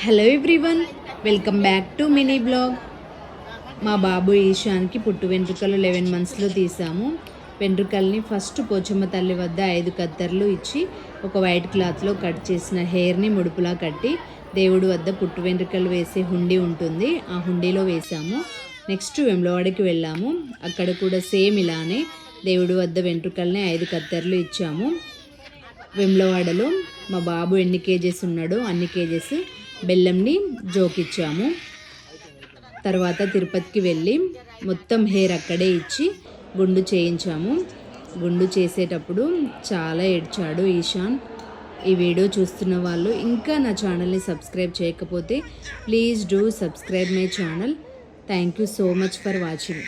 Hello everyone, welcome back to mini blog. మా బాబు ఈశాన్కి పుట్టు వెంట్రుకలు 11 మంత్స్లో తీసాము. వెంట్రుకల్ని ఫస్ట్ పోచమ్మ తల్లి వద్ద 5 కత్తెరలు ఇచ్చి ఒక వైట్ క్లాత్లో కట్ చేసిన హెయిర్ని ముడుపులా కట్టి దేవుడి వద్ద పుట్టు వెంట్రుకలు వేసే హుండీ ఉంటుంది, ఆ హుండీలో వేసాము. నెక్స్ట్ వెమ్లవాడకి వెళ్ళాము. అక్కడ కూడా సేమ్ ఇలానే దేవుడి వద్ద వెంట్రుకల్ని 5 కత్తెరలు ఇచ్చాము. వెమ్లవాడలో మా బాబు ఎన్ని కేజెస్ ఉన్నాడో అన్ని కేజెస్ బెల్లంని జోకిచ్చాము. తర్వాత తిరుపతికి వెళ్ళి మొత్తం హెయిర్ అక్కడే ఇచ్చి గుండు చేయించాము. గుండు చేసేటప్పుడు చాలా ఏడ్చాడు ఈశాన్. ఈ వీడియో చూస్తున్న వాళ్ళు ఇంకా నా ఛానల్ని సబ్స్క్రైబ్ చేయకపోతే please do subscribe my channel. Thank you so much for watching.